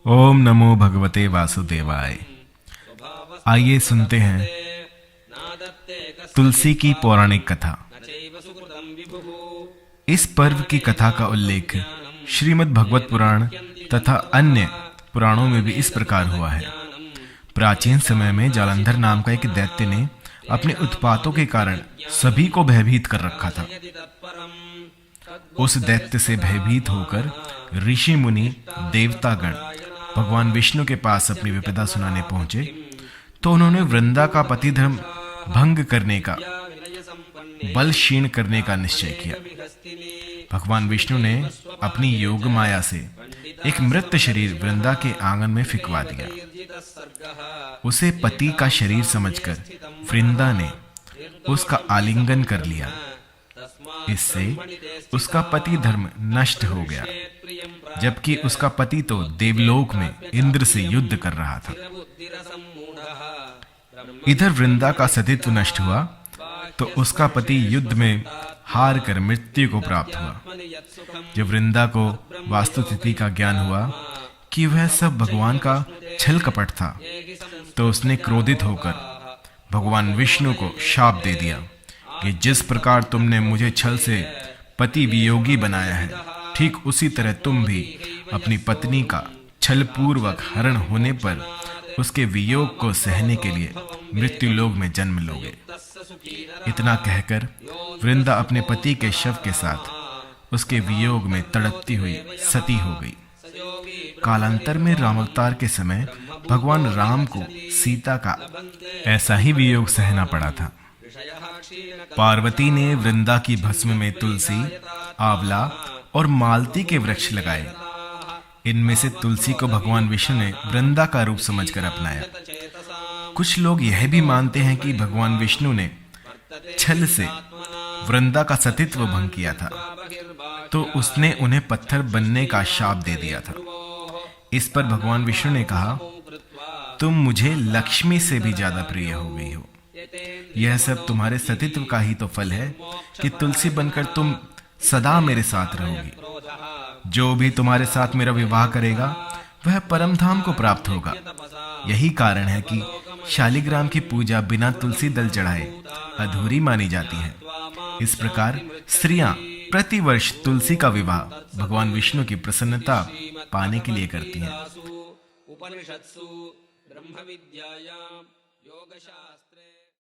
ओम नमो भगवते वासुदेवाय। आइए सुनते हैं तुलसी की पौराणिक कथा। इस पर्व की कथा का उल्लेख श्रीमद् भगवत पुराण तथा अन्य पुराणों में भी इस प्रकार हुआ है। प्राचीन समय में जालंधर नाम का एक दैत्य ने अपने उत्पातों के कारण सभी को भयभीत कर रखा था। उस दैत्य से भयभीत होकर ऋषि मुनि देवतागण भगवान विष्णु के पास अपनी विपदा सुनाने पहुंचे तो उन्होंने वृंदा का पति धर्म भंग करने का, बल क्षीण करने का निश्चय किया। भगवान विष्णु ने अपनी योग माया से एक मृत शरीर वृंदा के आंगन में फिकवा दिया। उसे पति का शरीर समझकर वृंदा ने उसका आलिंगन कर लिया। इससे उसका पति धर्म नष्ट हो गया, जबकि उसका पति तो देवलोक में इंद्र से युद्ध कर रहा था। इधर वृंदा का सतीत्व नष्ट हुआ तो उसका पति युद्ध में हार कर मृत्यु को प्राप्त हुआ। जब वृंदा को वास्तुस्थिति का ज्ञान हुआ कि वह सब भगवान का छल कपट था, तो उसने क्रोधित होकर भगवान विष्णु को शाप दे दिया कि जिस प्रकार तुमने मुझे छल से पति वियोगी बनाया है, ठीक उसी तरह तुम भी अपनी पत्नी का छल पूर्वक हरण होने पर उसके वियोग को सहने के लिए मृत्यु लोक में जन्म लोगे। इतना कहकर वृंदा अपने पति के शव के साथ उसके वियोग में तड़पती हुई सती हो गई। कालांतर में रामावतार के समय भगवान राम को सीता का ऐसा ही वियोग सहना पड़ा था। पार्वती ने वृंदा की भस्म में तुलसी, आंवला और मालती के वृक्ष लगाए। इनमें से तुलसी को भगवान विष्णु ने वृंदा का रूप समझकर अपनाया। कुछ लोग यह भी मानते हैं कि भगवान विष्णु ने छल से वृंदा का सतीत्व भंग किया था, तो उसने उन्हें पत्थर बनने का शाप दे दिया था। इस पर भगवान विष्णु ने कहा, तुम मुझे लक्ष्मी से भी ज्यादा प्रिय हो गई हो। यह सब तुम्हारे सतीत्व का ही तो फल है कि तुलसी बनकर तुम सदा मेरे साथ रहोगी। जो भी तुम्हारे साथ मेरा विवाह करेगा वह परम धाम को प्राप्त होगा। यही कारण है कि शालिग्राम की पूजा बिना तुलसी दल चढ़ाए अधूरी मानी जाती है। इस प्रकार स्त्रियां प्रतिवर्ष तुलसी का विवाह भगवान विष्णु की प्रसन्नता पाने के लिए करती हैं।